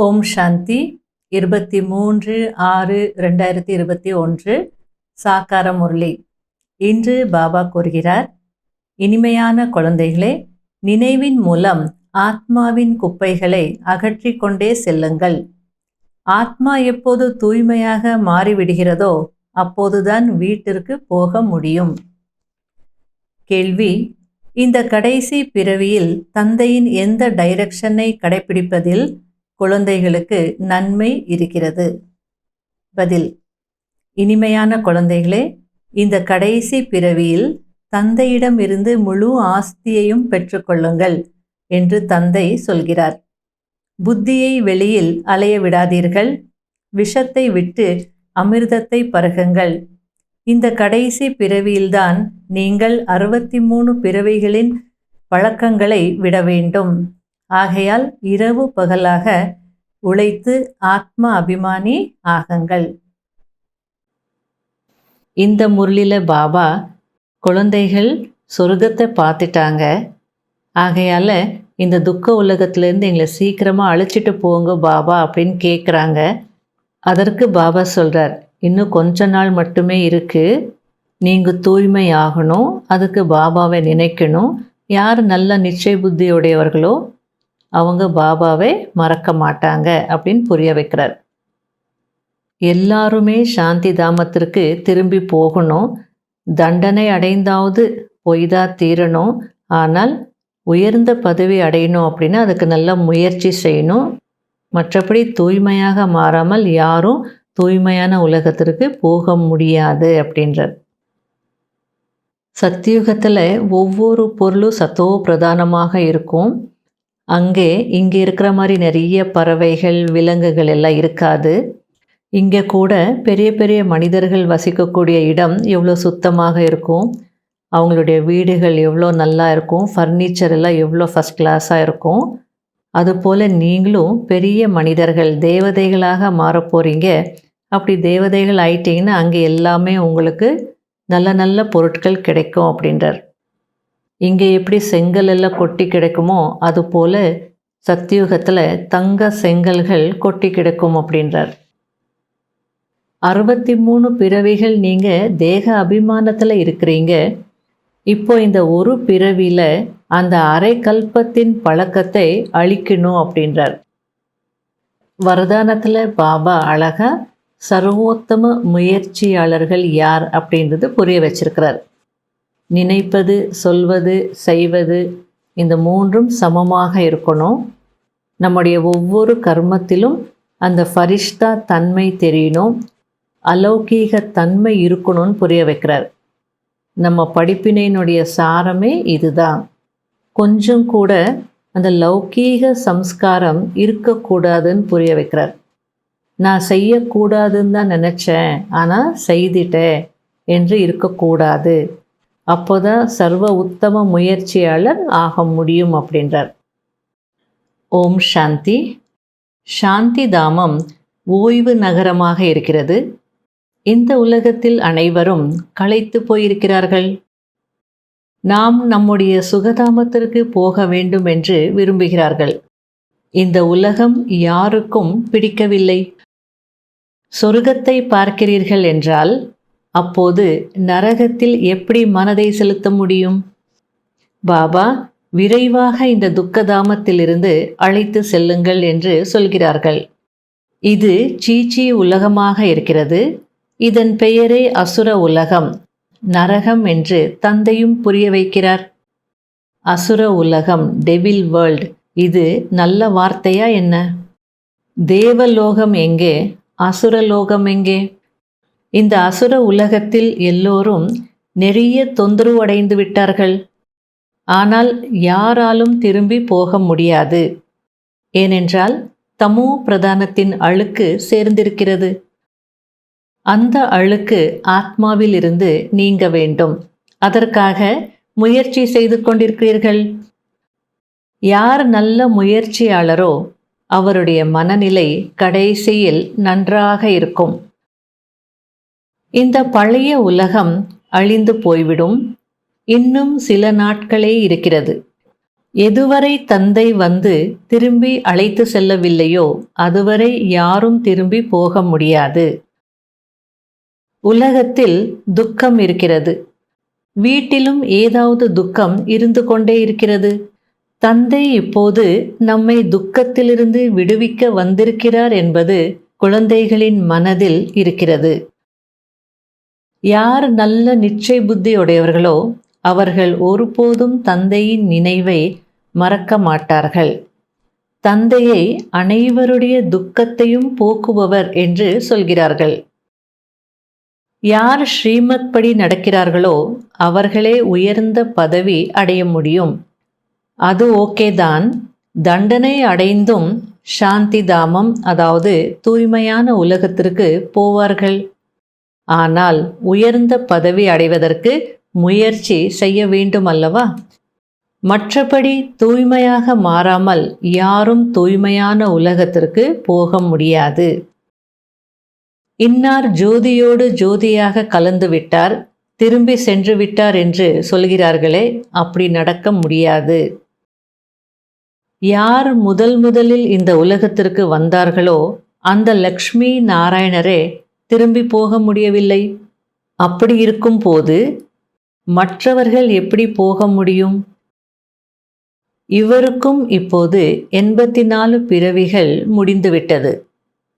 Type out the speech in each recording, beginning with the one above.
ஓம் சாந்தி 23/6/2021 சாக்கார முரளி. இன்று பாபா கூறுகிறார், இனிமையான குழந்தைகளே, நினைவின் மூலம் ஆத்மாவின் குப்பைகளை அகற்றிக் கொண்டே செல்லுங்கள். ஆத்மா எப்போது தூய்மையாக மாறிவிடுகிறதோ அப்போதுதான் வீட்டிற்கு போக முடியும். கேள்வி: இந்த கடைசி பிறவியில் தந்தையின் எந்த டைரக்ஷனை கடைபிடிப்பதில் குழந்தைகளுக்கு நன்மை இருக்கிறது? பதில்: இனிமையான குழந்தைகளே, இந்த கடைசி பிறவியில் தந்தையிடம் இருந்து முழு ஆஸ்தியையும் பெற்றுக்கொள்ளுங்கள் என்று தந்தை சொல்கிறார். புத்தியை வெளியில் அலைய விடாதீர்கள், விஷத்தை விட்டு அமிர்தத்தை பருகுங்கள். இந்த கடைசி பிறவியில்தான் நீங்கள் 63 பிறவிகளின் பழக்கங்களை விட வேண்டும். ஆகையால் இரவு பகலாக உழைத்து ஆத்ம அபிமானி ஆகுங்கள். இந்த முரளில பாபா குழந்தைகள் சொர்க்கத்தை பார்த்துட்டாங்க, ஆகையால் இந்த துக்க உலகத்திலேருந்து எங்களை சீக்கிரமாக அழைச்சிட்டு போங்க பாபா அப்படின்னு கேட்குறாங்க. அதற்கு பாபா சொல்கிறார், இன்னும் கொஞ்ச நாள் மட்டுமே இருக்குது, நீங்கள் தூய்மை ஆகணும், அதுக்கு பாபாவை நினைக்கணும். யார் நல்ல நிச்சய புத்தியுடையவர்களோ அவங்க பாபாவை மறக்க மாட்டாங்க அப்படின்னு புரிய வைக்கிறார். எல்லாருமே சாந்தி தாமத்திற்கு திரும்பி போகணும், தண்டனை அடைந்தாவது போய்தான் தீரணும். ஆனால் உயர்ந்த பதவி அடையணும் அப்படின்னா அதுக்கு நல்ல முயற்சி செய்யணும். மற்றபடி தூய்மையாக மாறாமல் யாரும் தூய்மையான உலகத்திற்கு போக முடியாது அப்படின்றார். சத்தியுகத்தில் ஒவ்வொரு பொருளும் சத்தோ பிரதானமாக இருக்கும். இங்கே இருக்கிற மாதிரி நிறைய பறவைகள் விலங்குகள் எல்லாம் இருக்காது. இங்கே கூட பெரிய பெரிய மனிதர்கள் வசிக்கக்கூடிய இடம் எவ்வளோ சுத்தமாக இருக்கும், அவங்களுடைய வீடுகள் எவ்வளோ நல்லா இருக்கும், ஃபர்னிச்சர் எல்லாம் எவ்வளோ ஃபஸ்ட் கிளாஸாக இருக்கும். அதுபோல் நீங்களும் பெரிய மனிதர்கள் தேவதைகளாக மாறப்போகிறீங்க. அப்படி தேவதைகள் ஆயிட்டீங்கன்னா அங்கே எல்லாமே உங்களுக்கு நல்ல நல்ல பொருட்கள் கிடைக்கும் அப்படின்றார். இங்கே எப்படி செங்கல் எல்லாம் கொட்டி கிடைக்குமோ அதுபோல் சத்தியுகத்தில் தங்க செங்கல்கள் கொட்டி கிடைக்கும் அப்படின்றார். 63 பிறவிகள் நீங்கள் தேக அபிமானத்தில் இருக்கிறீங்க. இப்போ இந்த ஒரு பிறவியில் அந்த அரை கல்பத்தின் பழக்கத்தை அழிக்கணும் அப்படின்றார். வரதானத்தில் பாபா அழகா சர்வோத்தம முயற்சியாளர்கள் யார் அப்படின்றது புரிய வச்சிருக்கிறார். நினைப்பது, சொல்வது, செய்வது இந்த மூன்றும் சமமாக இருக்கணும். நம்முடைய ஒவ்வொரு கர்மத்திலும் அந்த ஃபரிஷ்தா தன்மை தெரியணும், அலௌகீக தன்மை இருக்கணும்னு புரிய வைக்கிறார். நம்ம படிப்பினையினுடைய சாரமே இதுதான். கொஞ்சம் கூட அந்த லௌகீக சம்ஸ்காரம் இருக்கக்கூடாதுன்னு புரிய வைக்கிறார். நான் செய்யக்கூடாதுன்னு தான் நினச்சேன், ஆனால் செய்துட்டேன் என்று இருக்கக்கூடாது. அப்போதான் சர்வ உத்தம முயற்சியாளர் ஆக முடியும் அப்படின்றார். ஓம் சாந்தி. சாந்தி தாமம் ஓய்வு நகரமாக இருக்கிறது. இந்த உலகத்தில் அனைவரும் களைத்து போயிருக்கிறார்கள். நாம் நம்முடைய சுகதாமத்திற்கு போக வேண்டும் என்று விரும்புகிறார்கள். இந்த உலகம் யாருக்கும் பிடிக்கவில்லை. சொர்க்கத்தை பார்க்கிறீர்கள் என்றால் அப்போது நரகத்தில் எப்படி மனதை செலுத்த முடியும்? பாபா விரைவாக இந்த துக்கதாமத்திலிருந்து அழைத்து செல்லுங்கள் என்று சொல்கிறார்கள். இது சீச்சி உலகமாக இருக்கிறது. இதன் பெயரே அசுர உலகம், நரகம் என்று தந்தையும் புரிய வைக்கிறார். அசுர உலகம், டெவில் வேர்ல்ட், இது நல்ல வார்த்தையா என்ன? தேவலோகம் எங்கே, அசுரலோகம் எங்கே? இந்த அசுர உலகத்தில் எல்லோரும் நிறைய தொந்தரவு அடைந்து விட்டார்கள். ஆனால் யாராலும் திரும்பி போக முடியாது. ஏனென்றால் தமோ பிரதானத்தின் அழுக்கு சேர்ந்திருக்கிறது. அந்த அழுக்கு ஆத்மாவில் இருந்து நீங்க வேண்டும். அதற்காக முயற்சி செய்து கொண்டிருக்கிறீர்கள். யார் நல்ல முயற்சியாளரோ அவருடைய மனநிலை கடைசியில் நன்றாக இருக்கும். இந்த பழைய உலகம் அழிந்து போய்விடும். இன்னும் சில நாட்களே இருக்கிறது. எதுவரை தந்தை வந்து திரும்பி அழைத்து செல்லவில்லையோ அதுவரை யாரும் திரும்பி போக முடியாது. உலகத்தில் துக்கம் இருக்கிறது. வீட்டிலும் ஏதாவது துக்கம் இருந்து கொண்டே இருக்கிறது. தந்தை இப்போது நம்மை துக்கத்திலிருந்து விடுவிக்க வந்திருக்கிறார் என்பது குழந்தைகளின் மனதில் இருக்கிறது. யார் நல்ல நிச்சய புத்தியுடையவர்களோ அவர்கள் ஒருபோதும் தந்தையின் நினைவை மறக்க மாட்டார்கள். தந்தையை அனைவருடைய துக்கத்தையும் போக்குபவர் என்று சொல்கிறார்கள். யார் ஸ்ரீமத் படி நடக்கிறார்களோ அவர்களே உயர்ந்த பதவி அடைய முடியும். அது ஓகேதான். தண்டனை அடைந்தும் சாந்தி தாமம், அதாவது தூய்மையான உலகத்திற்கு போவார்கள். ஆனால் உயர்ந்த பதவி அடைவதற்கு முயற்சி செய்ய வேண்டும் அல்லவா? மற்றபடி தூய்மையாக மாறாமல் யாரும் தூய்மையான உலகத்திற்கு போக முடியாது. இன்னார் ஜோதியோடு ஜோதியாக கலந்து விட்டார், திரும்பி சென்று விட்டார் என்று சொல்கிறார்களே, அப்படி நடக்க முடியாது. யார் முதலில் இந்த உலகத்திற்கு வந்தார்களோ அந்த லக்ஷ்மி நாராயணரே திரும்பி போக முடியவில்லை. அப்படி இருக்கும் போது மற்றவர்கள் எப்படி போக முடியும்? இவருக்கும் இப்போது 84 பிறவிகள் முடிந்துவிட்டது.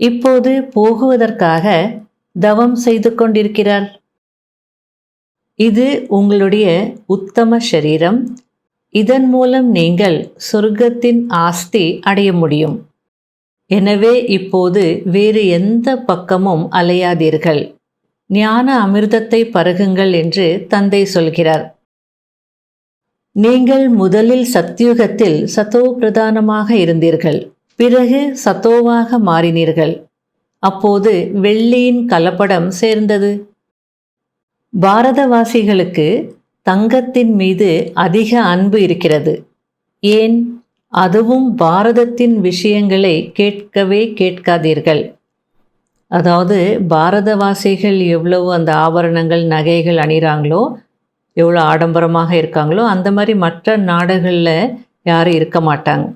இப்போது போகுவதற்காக தவம் செய்து கொண்டிருக்கிறார். இது உங்களுடைய உத்தம சரீரம். இதன் மூலம் நீங்கள் சொர்க்கத்தின் ஆஸ்தி அடைய முடியும். எனவே இப்போது வேறு எந்த பக்கமும் அலையாதீர்கள். ஞான அமிர்தத்தை பருகுங்கள் என்று தந்தை சொல்கிறார். நீங்கள் முதலில் சத்யுகத்தில் சத்தோ பிரதானமாக இருந்தீர்கள். பிறகு சத்தோவாக மாறினீர்கள். அப்போது வெள்ளியின் கலப்படம் சேர்ந்தது. பாரதவாசிகளுக்கு தங்கத்தின் மீது அதிக அன்பு இருக்கிறது. ஏன்? அதுவும் பாரதத்தின் விஷயங்களை கேட்கவே கேட்காதீர்கள். அதாவது பாரதவாசிகள் எவ்வளவு அந்த ஆபரணங்கள் நகைகள் அணிகிறாங்களோ, எவ்வளோ ஆடம்பரமாக இருக்காங்களோ, அந்த மாதிரி மற்ற நாடுகளில் யாரும் இருக்க மாட்டாங்க.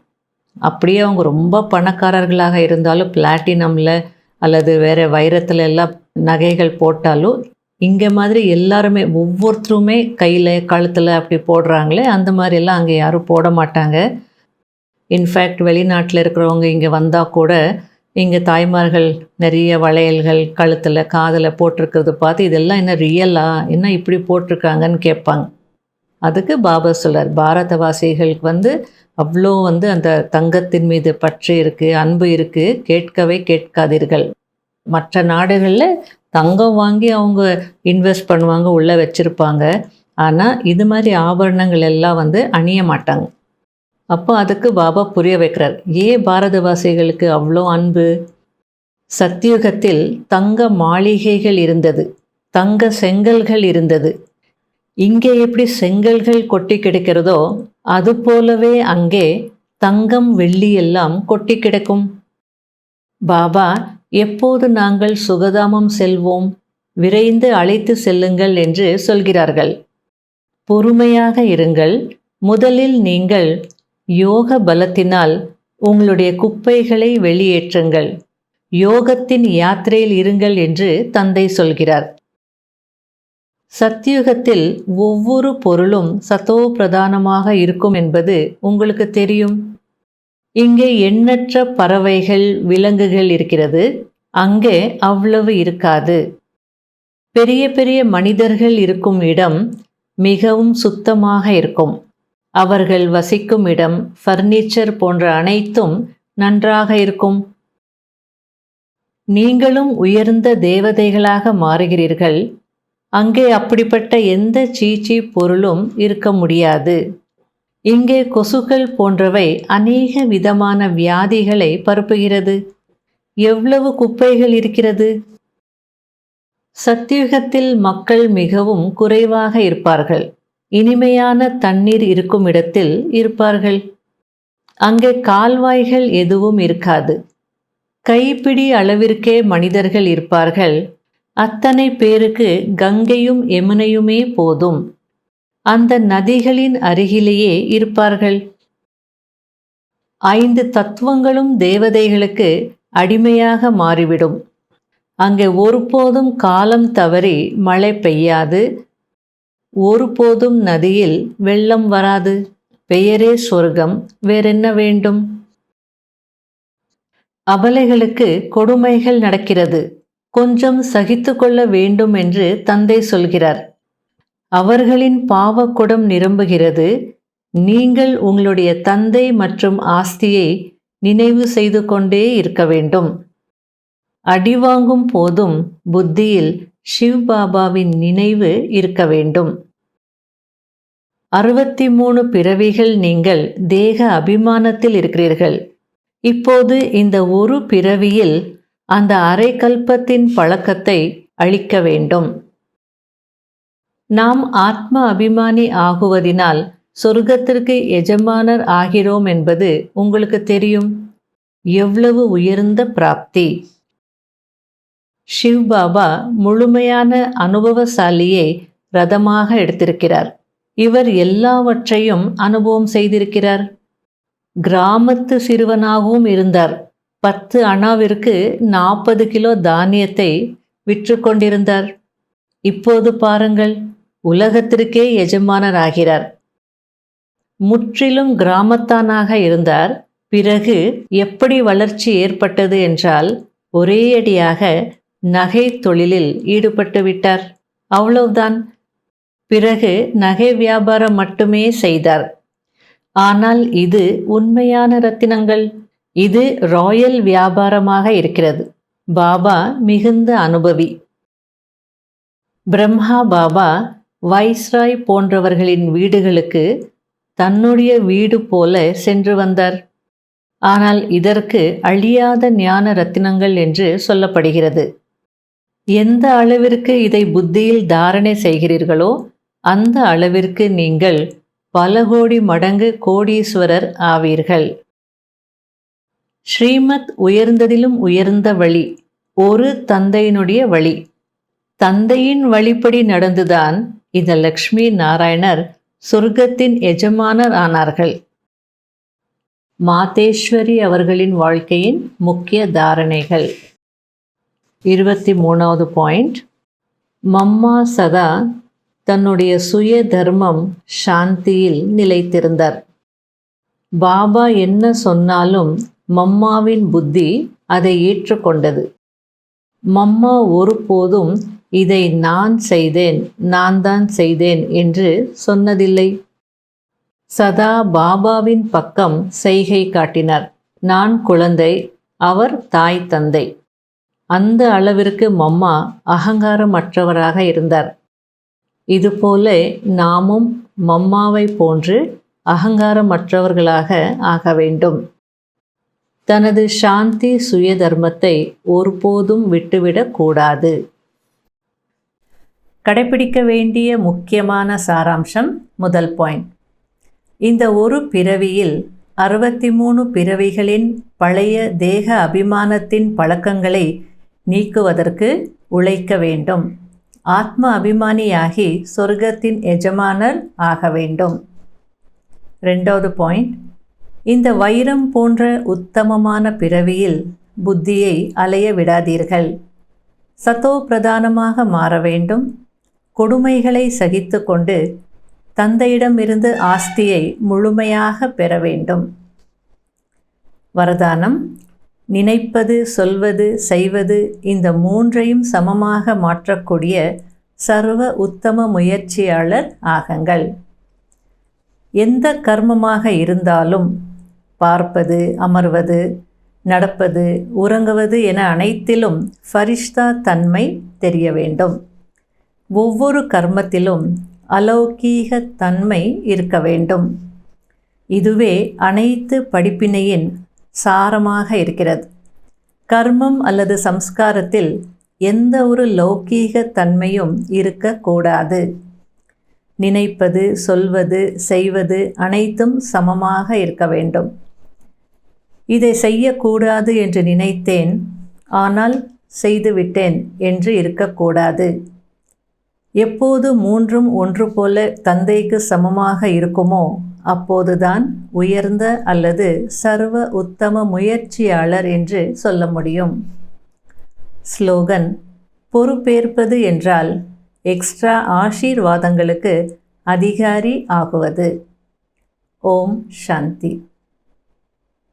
அப்படியே அவங்க ரொம்ப பணக்காரர்களாக இருந்தாலும் பிளாட்டினமில் அல்லது வேறு வைரத்தில் எல்லாம் நகைகள் போட்டாலும் இங்கே மாதிரி எல்லாருமே ஒவ்வொருத்தருமே கையில் கழுத்தில் அப்படி போடுறாங்களே, அந்த மாதிரியெல்லாம் அங்கே யாரும் போட மாட்டாங்க. இன்ஃபேக்ட் வெளிநாட்டில் இருக்கிறவங்க இங்கே வந்தால் கூட இங்கே தாய்மார்கள் நிறைய வளையல்கள் கழுத்தில் காதில் போட்டிருக்கிறது பார்த்து இதெல்லாம் என்ன ரியலா, என்ன இப்படி போட்டிருக்காங்கன்னு கேட்பாங்க. அதுக்கு பாபா சொல்றார், பாரதவாசிகளுக்கு அவ்வளோ அந்த தங்கத்தின் மீது பற்று இருக்குது, அன்பு இருக்குது, கேட்கவே கேட்காதீர்கள். மற்ற நாடுகளில் தங்கம் வாங்கி அவங்க இன்வெஸ்ட் பண்ணுவாங்க, உள்ளே வச்சுருப்பாங்க. ஆனால் இது மாதிரி ஆபரணங்கள் எல்லாம் அணிய மாட்டாங்க. அப்போ அதுக்கு பாபா புரிய வைக்கிறார், ஏன் பாரதவாசிகளுக்கு அவ்வளோ அன்பு. சத்தியுகத்தில் தங்க மாளிகைகள் இருந்தது, தங்க செங்கல்கள் இருந்தது. இங்கே எப்படி செங்கல்கள் கொட்டி கிடக்கிறதோ அது போலவே அங்கே தங்கம் வெள்ளி எல்லாம் கொட்டி கிடக்கும். பாபா எப்போது நாங்கள் சுகதாமம் செல்வோம், விரைந்து அழைத்து செல்லுங்கள் என்று சொல்கிறார்கள். பொறுமையாக இருங்கள். முதலில் நீங்கள் யோக பலத்தினால் உங்களுடைய குப்பைகளை வெளியேற்றுங்கள். யோகத்தின் யாத்திரையில் இருங்கள் என்று தந்தை சொல்கிறார். சத்தியுகத்தில் ஒவ்வொரு பொருளும் சத்தோ பிரதானமாக இருக்கும் என்பது உங்களுக்கு தெரியும். இங்கே எண்ணற்ற பறவைகள் விலங்குகள் இருக்கிறது, அங்கே அவ்வளவு இருக்காது. பெரிய பெரிய மனிதர்கள் இருக்கும் இடம் மிகவும் சுத்தமாக இருக்கும். அவர்கள் வசிக்கும் இடம், ஃபர்னிச்சர் போன்ற அனைத்தும் நன்றாக இருக்கும். நீங்களும் உயர்ந்த தேவதைகளாக மாறுகிறீர்கள். அங்கே அப்படிப்பட்ட எந்த சீச்சி பொருளும் இருக்க முடியாது. இங்கே கொசுக்கள் போன்றவை அநேக விதமான வியாதிகளை பரப்புகிறது. எவ்வளவு குப்பைகள் இருக்கிறது. சத்தியுகத்தில் மக்கள் மிகவும் குறைவாக இருப்பார்கள். இனிமையான தண்ணீர் இருக்கும் இடத்தில் இருப்பார்கள். அங்கே கால்வாய்கள் எதுவும் இருக்காது. கைப்பிடி அளவிற்கே மனிதர்கள் இருப்பார்கள். அத்தனை பேருக்கு கங்கையும் யமுனையுமே போதும். அந்த நதிகளின் அருகிலேயே இருப்பார்கள். 5 தத்துவங்களும் தேவதைகளுக்கு அடிமையாக மாறிவிடும். அங்கே ஒருபோதும் காலம் தவறி மழை பெய்யாது, ஒருபோதும் நதியில் வெள்ளம் வராது. பெயரே சொர்க்கம், வேறென்ன வேண்டும்? அபலைகளுக்கு கொடுமைகள் நடக்கிறது, கொஞ்சம் சகித்து கொள்ள வேண்டும் என்று தந்தை சொல்கிறார். அவர்களின் பாவக்குடம் நிரம்புகிறது. நீங்கள் உங்களுடைய தந்தை மற்றும் ஆஸ்தியை நினைவு செய்து கொண்டே இருக்க வேண்டும். அடிவாங்கும் போதும் புத்தியில் சிவ் பாபாவின் நினைவு இருக்க வேண்டும். 63 பிறவிகள் நீங்கள் தேக அபிமானத்தில் இருக்கிறீர்கள். இப்போது இந்த ஒரு பிறவியில் அந்த அரை கல்பத்தின் பழக்கத்தை அழிக்க வேண்டும். நாம் ஆத்ம அபிமானி ஆகுவதினால் சொர்க்கத்திற்கு எஜமானர் ஆகிறோம் என்பது உங்களுக்கு தெரியும். எவ்வளவு உயர்ந்த பிராப்தி! சிவ் பாபா முழுமையான அனுபவசாலியை ரதமாக எடுத்திருக்கிறார். இவர் எல்லாவற்றையும் அனுபவம் செய்திருக்கிறார். கிராமத்து சிறுவனாகவும் இருந்தார். 10 அணாவிற்கு 40 கிலோ தானியத்தை விற்று கொண்டிருந்தார். இப்போது பாருங்கள், உலகத்திற்கே எஜமானர் ஆகிறார். முற்றிலும் கிராமத்தானாக இருந்தார். பிறகு எப்படி வளர்ச்சி ஏற்பட்டது என்றால், ஒரேயடியாக நகை தொழிலில் ஈடுபட்டு விட்டார். அவ்வளவுதான். பிறகு நகை வியாபாரம் மட்டுமே செய்தார். ஆனால் இது உண்மையான ரத்தினங்கள். இது ராயல் வியாபாரமாக இருக்கிறது. பாபா மிகுந்த அனுபவி. பிரம்மா பாபா வைஸ்ராய் போன்றவர்களின் வீடுகளுக்கு தன்னுடைய வீடு போல சென்று வந்தார். ஆனால் இதற்கு அழியாத ஞான ரத்தினங்கள் என்று சொல்லப்படுகிறது. எந்த அளவிற்கு இதை புத்தியில் தாரணை செய்கிறீர்களோ அந்த அளவிற்கு நீங்கள் பல கோடி மடங்கு கோடீஸ்வரர் ஆவீர்கள். ஸ்ரீமத் உயர்ந்ததிலும் உயர்ந்த வழி, ஒரு தந்தையினுடைய வழி. தந்தையின் வழிப்படி நடந்துதான் இந்த லக்ஷ்மி நாராயணர் சொர்க்கத்தின் எஜமானர் ஆனார்கள். மாதேஸ்வரி அவர்களின் வாழ்க்கையின் முக்கிய தாரணைகள். 23வது பாயிண்ட். மம்மா சதா தன்னுடைய சுய தர்மம் சாந்தியில் நிலைத்திருந்தார். பாபா என்ன சொன்னாலும் மம்மாவின் புத்தி அதை ஏற்றுக்கொண்டது. மம்மா ஒருபோதும் இதை நான் செய்தேன், நான் தான் செய்தேன் என்று சொன்னதில்லை. சதா பாபாவின் பக்கம் செய்கை காட்டினார். நான் குழந்தை, அவர் தாய் தந்தை. அந்த அளவிற்கு மம்மா அகங்காரமற்றவராக இருந்தார். இதுபோல நாமும் மம்மாவை போன்று அகங்காரமற்றவர்களாக ஆக வேண்டும். தனது சாந்தி சுய தர்மத்தை ஒருபோதும் விட்டுவிடக் கூடாது. கடைபிடிக்க வேண்டிய முக்கியமான சாராம்சம். முதல் பாயிண்ட். இந்த ஒரு பிறவியில் 63 பிறவிகளின் பழைய தேக அபிமானத்தின் பழக்கங்களை நீக்குவதற்கு உழைக்க வேண்டும். ஆத்ம அபிமானியாகி சொர்க்கத்தின் எஜமானர் ஆக வேண்டும். 2வது பாயிண்ட். இந்த வைரம் போன்ற உத்தமமான பிறவியில் புத்தியை அலைய விடாதீர்கள். சதோ பிரதானமாக மாற வேண்டும். கொடுமைகளை சகித்து கொண்டு தந்தையிடமிருந்து ஆஸ்தியை முழுமையாக பெற வேண்டும். வரதானம். நினைப்பது, சொல்வது, செய்வது இந்த 3ஐயும் சமமாக மாற்றக்கூடிய சர்வ உத்தம முயற்சியாளர் ஆகுங்கள். எந்த கர்மமாக இருந்தாலும் பார்ப்பது, அமர்வது, நடப்பது, உறங்குவது என அனைத்திலும் ஃபரிஷ்தா தன்மை தெரிய வேண்டும். ஒவ்வொரு கர்மத்திலும் அலௌகீக தன்மை இருக்க வேண்டும். இதுவே அனைத்து படிப்பினையின் சாரமாக இருக்கிறது. கர்மம் அல்லது சம்ஸ்காரத்தில் எந்த ஒரு லௌகீக தன்மையும் இருக்கக்கூடாது. நினைப்பது, சொல்வது, செய்வது அனைத்தும் சமமாக இருக்க வேண்டும். இதை செய்யக்கூடாது என்று நினைத்தேன், ஆனால் செய்துவிட்டேன் என்று இருக்கக்கூடாது. எப்போது 3ம் ஒன்று போல தந்தைக்கு சமமாக இருக்குமோ அப்போதுதான் உயர்ந்த அல்லது சர்வ உத்தம முயற்சியாளர் என்று சொல்ல முடியும். ஸ்லோகன்: பொறுப்பேற்பது என்றால் எக்ஸ்ட்ரா ஆசீர்வாதங்களுக்கு அதிகாரி ஆகுவது. ஓம் சாந்தி.